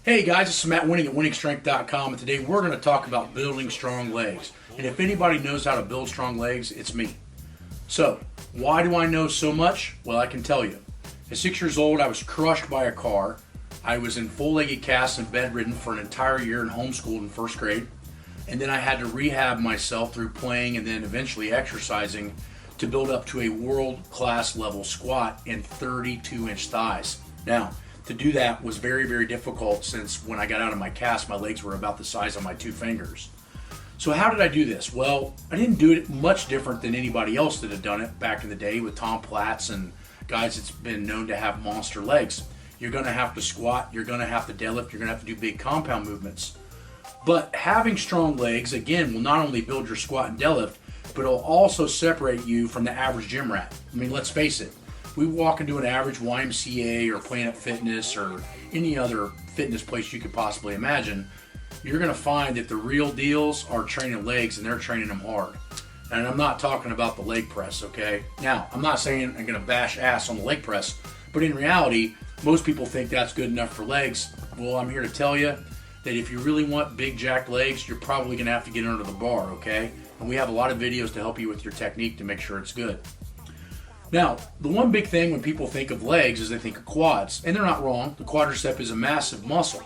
Hey guys, this is Matt Wenning at WenningStrength.com, and today we're going to talk about building strong legs. And if anybody knows how to build strong legs, it's me. So, why do I know so much? Well, I can tell you. At 6 years old, I was crushed by a car. I was in full-legged casts and bedridden for an entire year and homeschooled in first grade. And then I had to rehab myself through playing and then eventually exercising to build up to a world-class level squat and 32-inch thighs. Now, to do that was very, very difficult since when I got out of my cast, my legs were about the size of my two fingers. So how did I do this? Well, I didn't do it much different than anybody else that had done it back in the day with Tom Platz and guys that's been known to have monster legs. You're going to have to squat, you're going to have to deadlift, you're going to have to do big compound movements. But having strong legs, again, will not only build your squat and deadlift, but it'll also separate you from the average gym rat. I mean, let's face it. We walk into an average YMCA or Planet Fitness or any other fitness place you could possibly imagine, you're going to find that the real deals are training legs and they're training them hard. And I'm not talking about the leg press, okay? Now, I'm not saying I'm going to bash ass on the leg press, but in reality, most people think that's good enough for legs. Well, I'm here to tell you that if you really want big jacked legs, you're probably going to have to get under the bar, okay? And we have a lot of videos to help you with your technique to make sure it's good. Now, the one big thing when people think of legs is they think of quads, and they're not wrong. The quadricep is a massive muscle.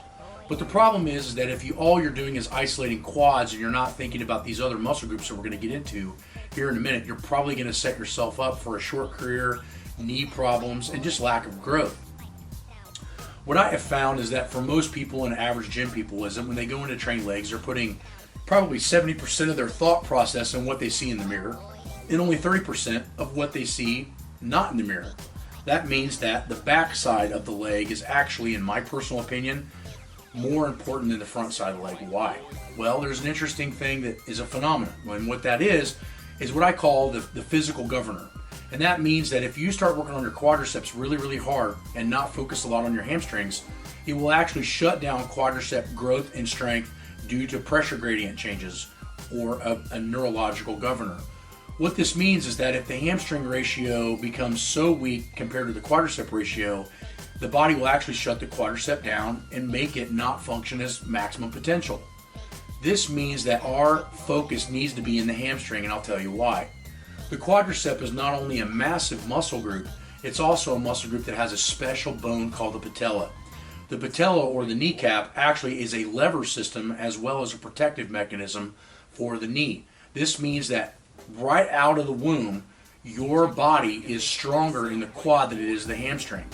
But the problem is that if all you're doing is isolating quads and you're not thinking about these other muscle groups that we're going to get into here in a minute, you're probably going to set yourself up for a short career, knee problems, and just lack of growth. What I have found is that for most people and average gym people is that when they go into train legs, they're putting probably 70% of their thought process in what they see in the mirror, and only 30% of what they see not in the mirror. That means that the back side of the leg is actually, in my personal opinion, more important than the front side of the leg. Why? Well, there's an interesting thing that is a phenomenon, and what that is what I call the physical governor. And that means that if you start working on your quadriceps really, really hard and not focus a lot on your hamstrings, it will actually shut down quadricep growth and strength due to pressure gradient changes or a neurological governor. What this means is that if the hamstring ratio becomes so weak compared to the quadricep ratio, the body will actually shut the quadricep down and make it not function as maximum potential. This means that our focus needs to be in the hamstring, and I'll tell you why. The quadricep is not only a massive muscle group, it's also a muscle group that has a special bone called the patella. The patella, or the kneecap, actually is a lever system as well as a protective mechanism for the knee. This means that right out of the womb, your body is stronger in the quad than it is the hamstring.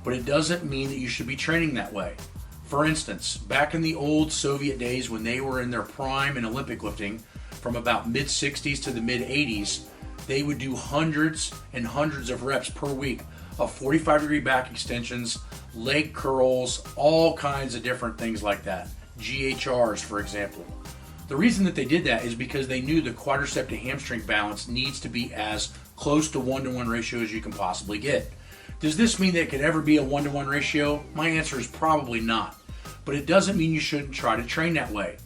But it doesn't mean that you should be training that way. For instance, back in the old Soviet days when they were in their prime in Olympic lifting, from about mid-60s to the mid-80s, they would do hundreds and hundreds of reps per week of 45-degree back extensions, leg curls, all kinds of different things like that. GHRs, for example. The reason that they did that is because they knew the quadricep to hamstring balance needs to be as close to 1-to-1 ratio as you can possibly get. Does this mean that it could ever be a 1-to-1 ratio? My answer is probably not. But it doesn't mean you shouldn't try to train that way.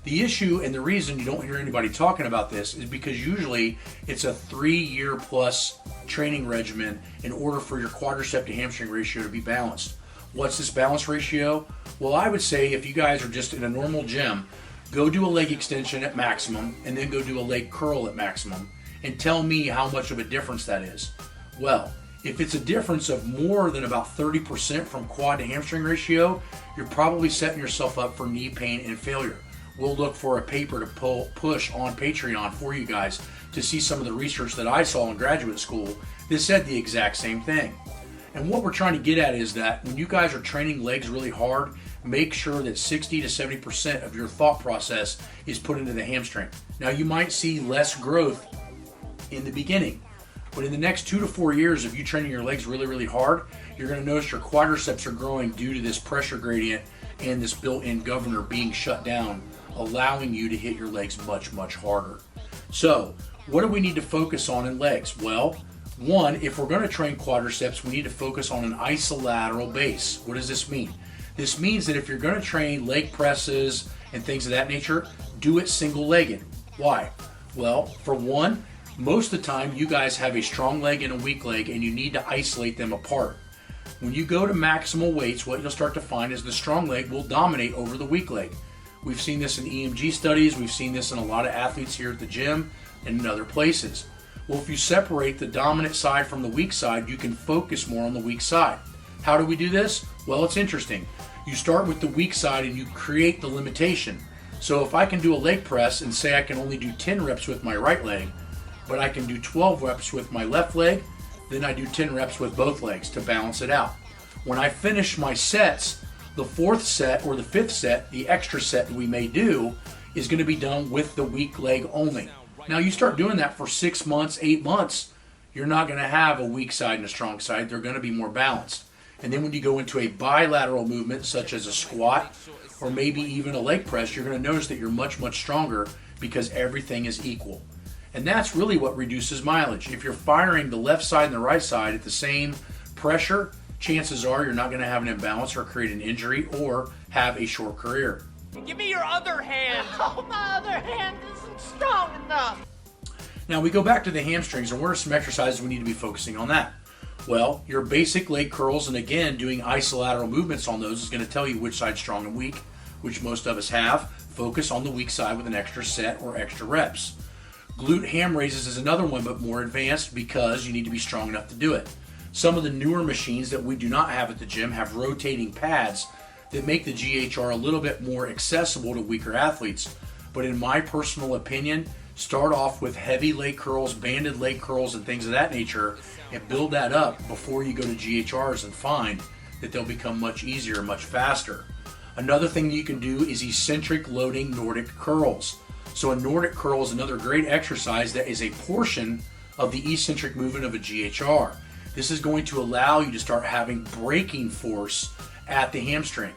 The issue and the reason you don't hear anybody talking about this is because usually it's a 3-year plus training regimen in order for your quadricep to hamstring ratio to be balanced. What's this balance ratio? Well, I would say if you guys are just in a normal gym, go do a leg extension at maximum and then go do a leg curl at maximum and tell me how much of a difference that is. Well, if it's a difference of more than about 30% from quad to hamstring ratio, you're probably setting yourself up for knee pain and failure. We'll look for a paper to push on Patreon for you guys to see some of the research that I saw in graduate school that said the exact same thing. And what we're trying to get at is that when you guys are training legs really hard, make sure that 60 to 70% of your thought process is put into the hamstring. Now, you might see less growth in the beginning, but in the next 2 to 4 years of you training your legs really, really hard, you're going to notice your quadriceps are growing due to this pressure gradient and this built-in governor being shut down, allowing you to hit your legs much, much harder. So, what do we need to focus on in legs? Well, one, if we're going to train quadriceps, we need to focus on an isolateral base. What does this mean? This means that if you're going to train leg presses and things of that nature, do it single-legged. Why? Well, for one, most of the time you guys have a strong leg and a weak leg and you need to isolate them apart. When you go to maximal weights, what you'll start to find is the strong leg will dominate over the weak leg. We've seen this in EMG studies. We've seen this in a lot of athletes here at the gym and in other places. Well, if you separate the dominant side from the weak side, you can focus more on the weak side. How do we do this? Well, it's interesting. You start with the weak side and you create the limitation. So if I can do a leg press and say I can only do 10 reps with my right leg, but I can do 12 reps with my left leg, then I do 10 reps with both legs to balance it out. When I finish my sets, the fourth set or the fifth set, the extra set that we may do, is going to be done with the weak leg only. Now you start doing that for 6 months, 8 months, you're not going to have a weak side and a strong side. They're going to be more balanced. And then when you go into a bilateral movement, such as a squat or maybe even a leg press, you're going to notice that you're much, much stronger because everything is equal. And that's really what reduces mileage. If you're firing the left side and the right side at the same pressure, chances are you're not going to have an imbalance or create an injury or have a short career. Give me your other hand. Oh, my other hand isn't strong enough. Now we go back to the hamstrings, and what are some exercises we need to be focusing on that? Well, your basic leg curls, and again, doing isolateral movements on those is going to tell you which side's strong and weak, which most of us have. Focus on the weak side with an extra set or extra reps. Glute ham raises is another one, but more advanced because you need to be strong enough to do it. Some of the newer machines that we do not have at the gym have rotating pads that make the GHR a little bit more accessible to weaker athletes. But in my personal opinion, start off with heavy leg curls, banded leg curls, and things of that nature, and build that up before you go to GHRs and find that they'll become much easier, much faster. Another thing you can do is eccentric loading Nordic curls. So a Nordic curl is another great exercise that is a portion of the eccentric movement of a GHR. This is going to allow you to start having braking force at the hamstring.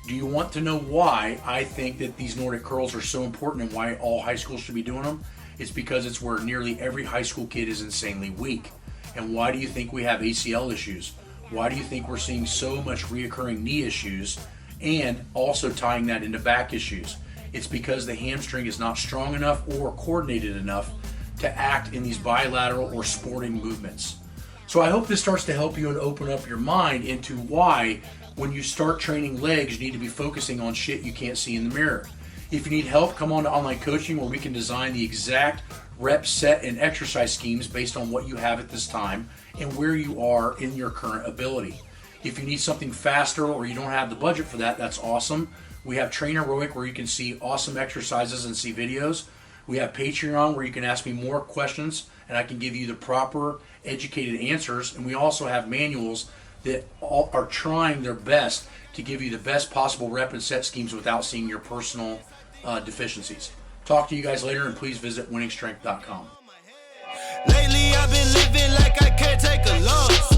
Do you want to know why I think that these Nordic curls are so important and why all high schools should be doing them? It's because it's where nearly every high school kid is insanely weak. And why do you think we have ACL issues? Why do you think we're seeing so much reoccurring knee issues and also tying that into back issues? It's because the hamstring is not strong enough or coordinated enough to act in these bilateral or sporting movements. So I hope this starts to help you and open up your mind into why when you start training legs, you need to be focusing on shit you can't see in the mirror. If you need help, come on to online coaching where we can design the exact rep, set, and exercise schemes based on what you have at this time and where you are in your current ability. If you need something faster or you don't have the budget for that, that's awesome. We have Train Heroic where you can see awesome exercises and see videos. We have Patreon where you can ask me more questions and I can give you the proper educated answers. And we also have manuals that all are trying their best to give you the best possible rep and set schemes without seeing your personal deficiencies. Talk to you guys later, and please visit winningstrength.com. Lately I've been living like I can't take a loss.